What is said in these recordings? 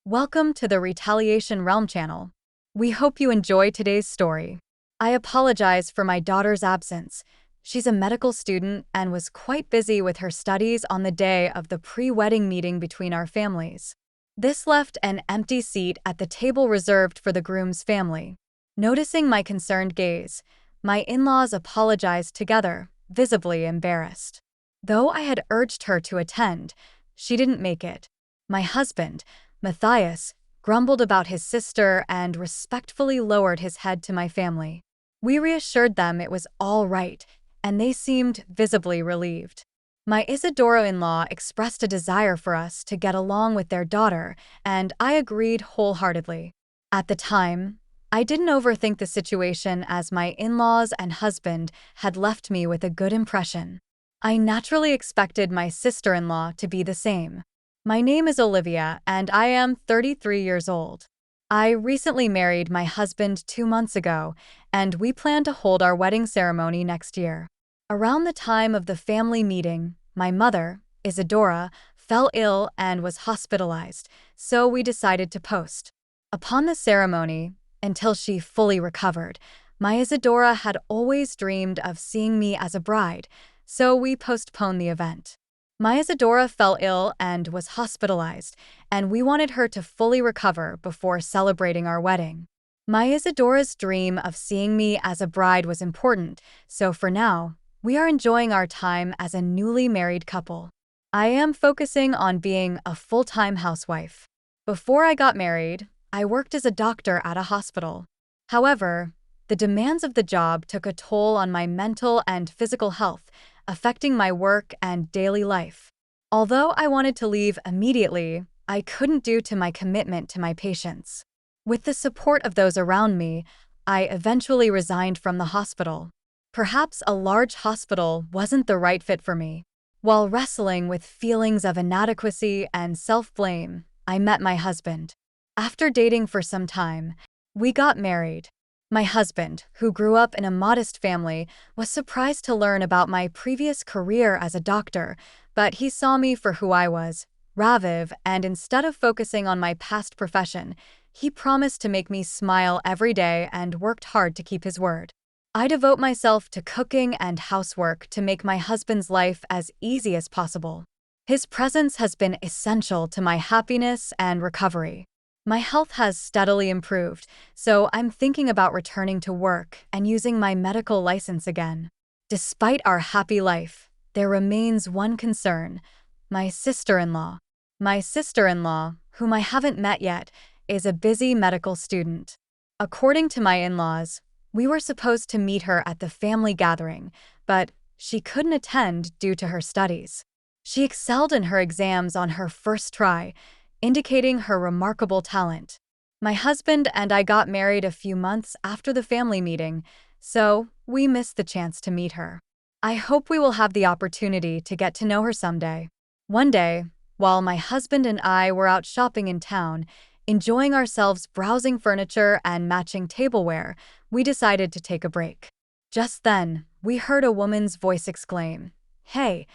Welcome to the Retaliation Realm channel. We hope you enjoy today's story. I apologize for my daughter's absence. She's a medical student and was quite busy with her studies on the day of the pre-wedding meeting between our families. This left an empty seat at the table reserved for the groom's family. Noticing my concerned gaze, my in-laws apologized together, visibly embarrassed. Though I had urged her to attend, she didn't make it. My husband, Matthias, grumbled about his sister and respectfully lowered his head to my family. We reassured them it was all right, and they seemed visibly relieved. My Isadora-in-law expressed a desire for us to get along with their daughter, and I agreed wholeheartedly. At the time, I didn't overthink the situation as my in-laws and husband had left me with a good impression. I naturally expected my sister-in-law to be the same. My name is Olivia, and I am 33 years old. I recently married my husband 2 months ago, and we plan to hold our wedding ceremony next year. Around the time of the family meeting, my mother, Isadora, fell ill and was hospitalized, so we decided to post. Upon the ceremony, until she fully recovered, my Isadora had always dreamed of seeing me as a bride, so we postponed the event. My Isadora fell ill and was hospitalized, and we wanted her to fully recover before celebrating our wedding. My Isadora's dream of seeing me as a bride was important, so for now, we are enjoying our time as a newly married couple. I am focusing on being a full-time housewife. Before I got married, I worked as a doctor at a hospital. However, the demands of the job took a toll on my mental and physical health, affecting my work and daily life. Although I wanted to leave immediately, I couldn't due to my commitment to my patients. With the support of those around me, I eventually resigned from the hospital. Perhaps a large hospital wasn't the right fit for me. While wrestling with feelings of inadequacy and self-blame, I met my husband. After dating for some time, we got married. My husband, who grew up in a modest family, was surprised to learn about my previous career as a doctor, but he saw me for who I was, Raviv, and instead of focusing on my past profession, he promised to make me smile every day and worked hard to keep his word. I devote myself to cooking and housework to make my husband's life as easy as possible. His presence has been essential to my happiness and recovery. My health has steadily improved, so I'm thinking about returning to work and using my medical license again. Despite our happy life, there remains one concern: my sister-in-law. My sister-in-law, whom I haven't met yet, is a busy medical student. According to my in-laws, we were supposed to meet her at the family gathering, but she couldn't attend due to her studies. She excelled in her exams on her first try, indicating her remarkable talent. My husband and I got married a few months after the family meeting, so we missed the chance to meet her. I hope we will have the opportunity to get to know her someday. One day, while my husband and I were out shopping in town, enjoying ourselves browsing furniture and matching tableware, we decided to take a break. Just then, we heard a woman's voice exclaim, "Hey,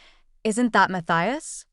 isn't that Matthias?"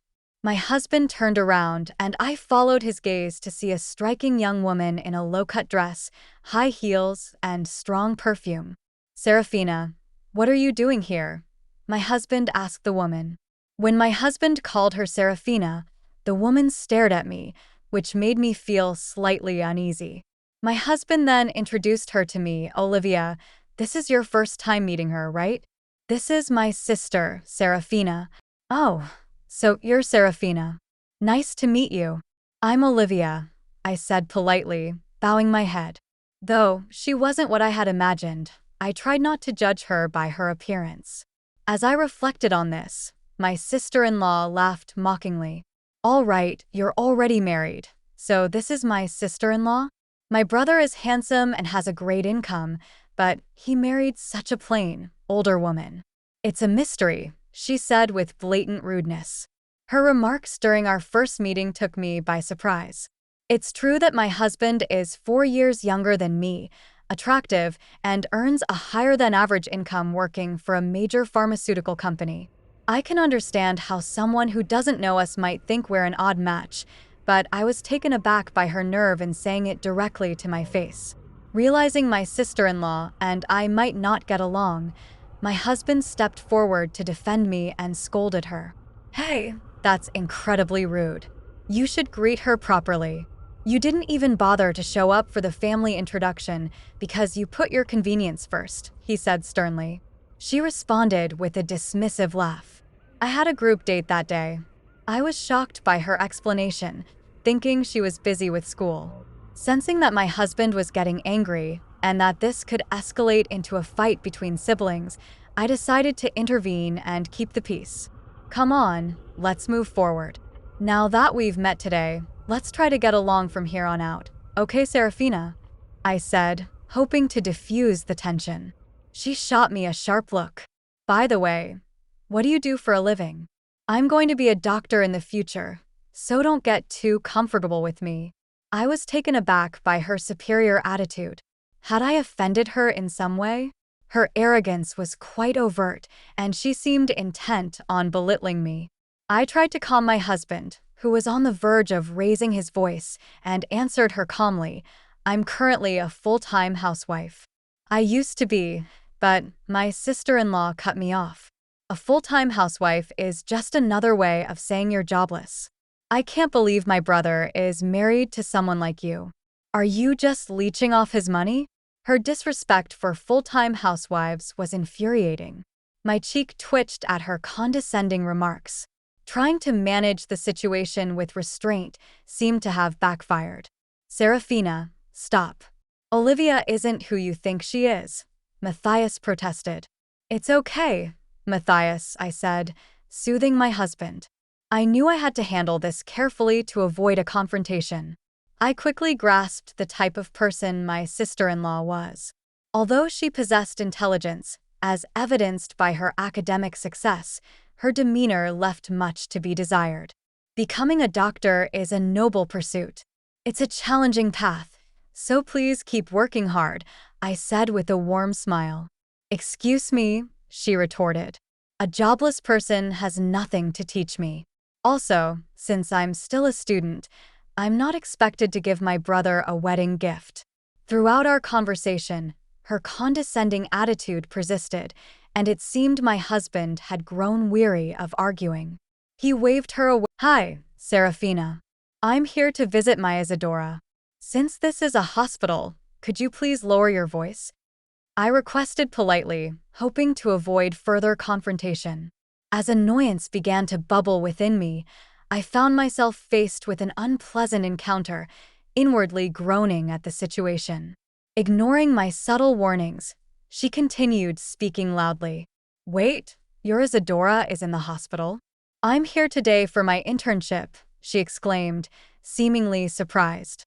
My husband turned around, and I followed his gaze to see a striking young woman in a low-cut dress, high heels, and strong perfume. "Serafina, what are you doing here?" my husband asked the woman. When my husband called her Serafina, the woman stared at me, which made me feel slightly uneasy. My husband then introduced her to me. "Olivia, this is your first time meeting her, right? This is my sister, Serafina." "Oh, so you're Serafina. Nice to meet you." "I'm Olivia," I said politely, bowing my head. Though she wasn't what I had imagined, I tried not to judge her by her appearance. As I reflected on this, my sister-in-law laughed mockingly. "All right, you're already married, so this is my sister-in-law? My brother is handsome and has a great income, but he married such a plain, older woman." "It's a mystery," she said with blatant rudeness. Her remarks during our first meeting took me by surprise. It's true that my husband is 4 years younger than me, attractive, and earns a higher-than-average income working for a major pharmaceutical company. I can understand how someone who doesn't know us might think we're an odd match, but I was taken aback by her nerve in saying it directly to my face. Realizing my sister-in-law and I might not get along, my husband stepped forward to defend me and scolded her. "Hey, that's incredibly rude. You should greet her properly. You didn't even bother to show up for the family introduction because you put your convenience first," he said sternly. She responded with a dismissive laugh. I had a group date that day. I was shocked by her explanation, thinking she was busy with school. Sensing that my husband was getting angry and that this could escalate into a fight between siblings, I decided to intervene and keep the peace. "Come on, let's move forward. Now that we've met today, let's try to get along from here on out. Okay, Serafina?" I said, hoping to diffuse the tension. She shot me a sharp look. "By the way, what do you do for a living? I'm going to be a doctor in the future, so don't get too comfortable with me." I was taken aback by her superior attitude. Had I offended her in some way? Her arrogance was quite overt, and she seemed intent on belittling me. I tried to calm my husband, who was on the verge of raising his voice, and answered her calmly, "I'm currently a full-time housewife." I used to be, but my sister-in-law cut me off. "A full-time housewife is just another way of saying you're jobless. I can't believe my brother is married to someone like you. Are you just leeching off his money?" Her disrespect for full-time housewives was infuriating. My cheek twitched at her condescending remarks. Trying to manage the situation with restraint seemed to have backfired. "Serafina, stop. Olivia isn't who you think she is," Matthias protested. "It's okay, Matthias," I said, soothing my husband. I knew I had to handle this carefully to avoid a confrontation. I quickly grasped the type of person my sister-in-law was. Although she possessed intelligence, as evidenced by her academic success, her demeanor left much to be desired. Becoming a doctor is a noble pursuit. It's a challenging path, so please keep working hard, I said with a warm smile. "Excuse me," she retorted. "A jobless person has nothing to teach me. Also, since I'm still a student, I'm not expected to give my brother a wedding gift." Throughout our conversation, her condescending attitude persisted, and it seemed my husband had grown weary of arguing. He waved her away. "Hi, Serafina. I'm here to visit my Isadora. Since this is a hospital, could you please lower your voice?" I requested politely, hoping to avoid further confrontation. As annoyance began to bubble within me, I found myself faced with an unpleasant encounter, inwardly groaning at the situation. Ignoring my subtle warnings, she continued speaking loudly. "Wait, your Isadora is in the hospital? I'm here today for my internship," she exclaimed, seemingly surprised.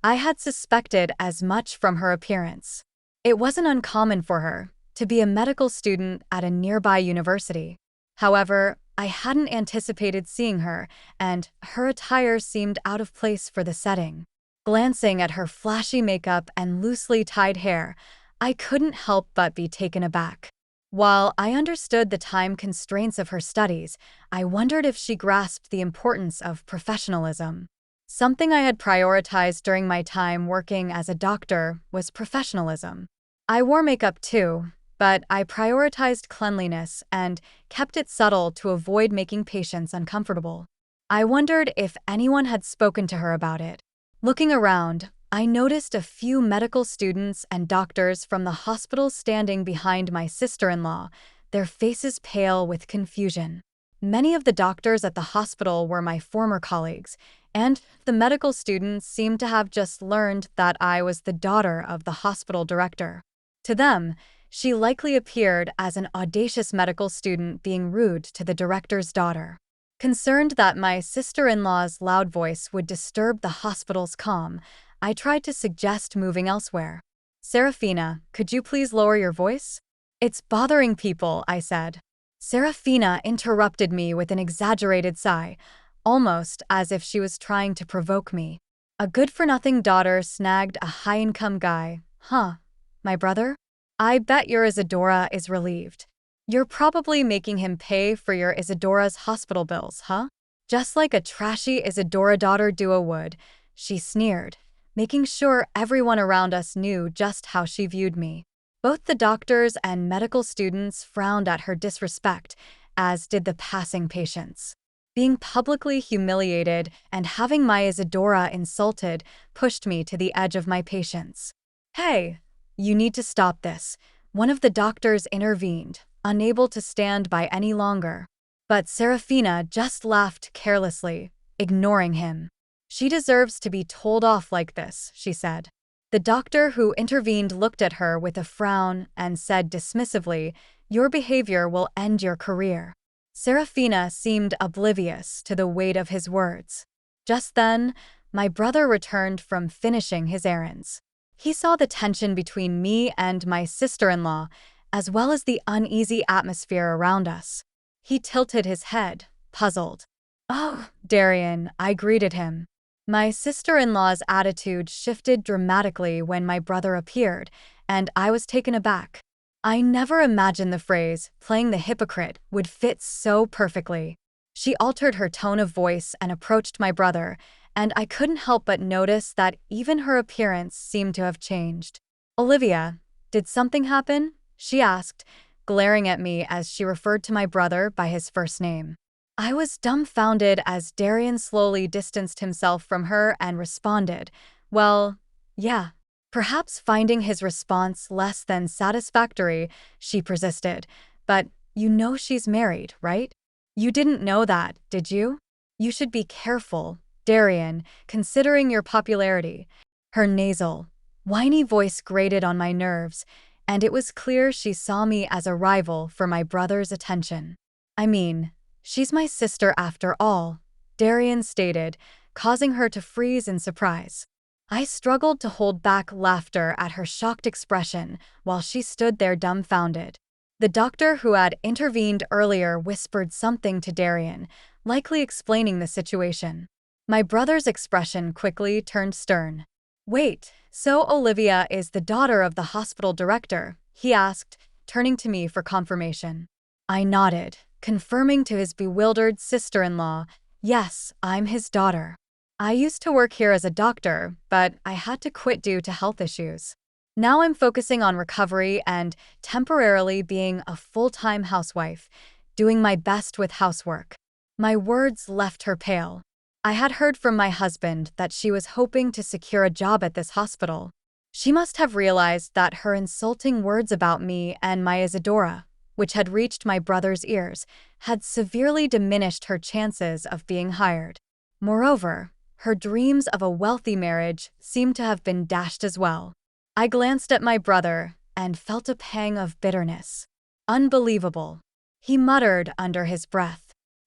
I had suspected as much from her appearance. It wasn't uncommon for her to be a medical student at a nearby university. However, I hadn't anticipated seeing her, and her attire seemed out of place for the setting. Glancing at her flashy makeup and loosely tied hair, I couldn't help but be taken aback. While I understood the time constraints of her studies, I wondered if she grasped the importance of professionalism. Something I had prioritized during my time working as a doctor was professionalism. I wore makeup too, but I prioritized cleanliness and kept it subtle to avoid making patients uncomfortable. I wondered if anyone had spoken to her about it. Looking around, I noticed a few medical students and doctors from the hospital standing behind my sister-in-law, their faces pale with confusion. Many of the doctors at the hospital were my former colleagues, and the medical students seemed to have just learned that I was the daughter of the hospital director. To them, she likely appeared as an audacious medical student being rude to the director's daughter. Concerned that my sister-in-law's loud voice would disturb the hospital's calm, I tried to suggest moving elsewhere. "Serafina, could you please lower your voice? It's bothering people," I said. Serafina interrupted me with an exaggerated sigh, almost as if she was trying to provoke me. "A good-for-nothing daughter snagged a high-income guy, huh? My brother? I bet your Isadora is relieved. You're probably making him pay for your Isadora's hospital bills, huh?" Just like a trashy Isadora daughter duo would, she sneered, making sure everyone around us knew just how she viewed me. Both the doctors and medical students frowned at her disrespect, as did the passing patients. Being publicly humiliated and having my Isadora insulted pushed me to the edge of my patience. "Hey, you need to stop this," one of the doctors intervened, unable to stand by any longer. But Serafina just laughed carelessly, ignoring him. "She deserves to be told off like this," she said. The doctor who intervened looked at her with a frown and said dismissively, "Your behavior will end your career." Serafina seemed oblivious to the weight of his words. Just then, my brother returned from finishing his errands. He saw the tension between me and my sister-in-law, as well as the uneasy atmosphere around us. He tilted his head, puzzled. "Oh, Darian," I greeted him. My sister-in-law's attitude shifted dramatically when my brother appeared, and I was taken aback. I never imagined the phrase, "playing the hypocrite," would fit so perfectly. She altered her tone of voice and approached my brother, and I couldn't help but notice that even her appearance seemed to have changed. "Olivia, did something happen?" she asked, glaring at me as she referred to my brother by his first name. I was dumbfounded as Darian slowly distanced himself from her and responded, "Well, yeah." Perhaps finding his response less than satisfactory, she persisted, "But you know she's married, right? You didn't know that, did you? You should be careful, Darian, considering your popularity." Her nasal, whiny voice grated on my nerves, and it was clear she saw me as a rival for my brother's attention. "I mean, she's my sister after all," Darian stated, causing her to freeze in surprise. I struggled to hold back laughter at her shocked expression while she stood there dumbfounded. The doctor who had intervened earlier whispered something to Darian, likely explaining the situation. My brother's expression quickly turned stern. "Wait, so Olivia is the daughter of the hospital director?" he asked, turning to me for confirmation. I nodded, confirming to his bewildered sister-in-law, "Yes, I'm his daughter. I used to work here as a doctor, but I had to quit due to health issues. Now I'm focusing on recovery and temporarily being a full-time housewife, doing my best with housework." My words left her pale. I had heard from my husband that she was hoping to secure a job at this hospital. She must have realized that her insulting words about me and my Isadora, which had reached my brother's ears, had severely diminished her chances of being hired. Moreover, her dreams of a wealthy marriage seemed to have been dashed as well. I glanced at my brother and felt a pang of bitterness. "Unbelievable," he muttered under his breath.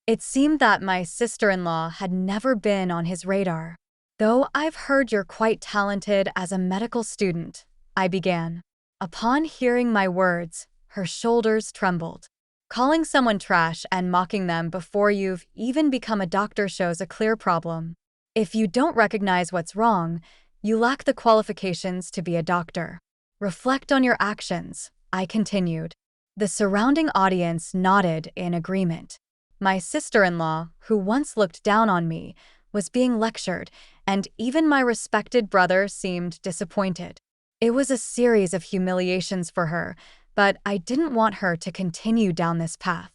It seemed that my sister-in-law had never been on his radar. "Though I've heard you're quite talented as a medical student," I began. Upon hearing my words, her shoulders trembled. "Calling someone trash and mocking them before you've even become a doctor shows a clear problem. If you don't recognize what's wrong, you lack the qualifications to be a doctor. Reflect on your actions," I continued. The surrounding audience nodded in agreement. My sister-in-law, who once looked down on me, was being lectured, and even my respected brother seemed disappointed. It was a series of humiliations for her, but I didn't want her to continue down this path.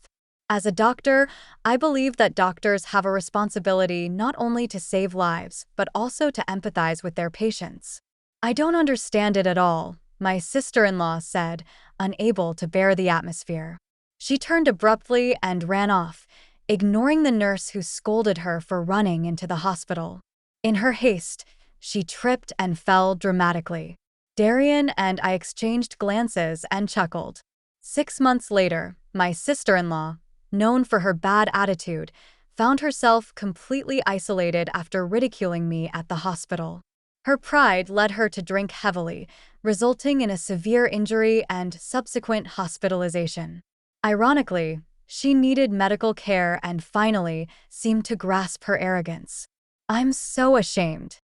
As a doctor, I believe that doctors have a responsibility not only to save lives, but also to empathize with their patients. "I don't understand it at all," my sister-in-law said, unable to bear the atmosphere. She turned abruptly and ran off, ignoring the nurse who scolded her for running into the hospital. In her haste, she tripped and fell dramatically. Darian and I exchanged glances and chuckled. 6 months later, my sister-in-law, known for her bad attitude, found herself completely isolated after ridiculing me at the hospital. Her pride led her to drink heavily, resulting in a severe injury and subsequent hospitalization. Ironically, she needed medical care and finally seemed to grasp her arrogance. "I'm so ashamed,"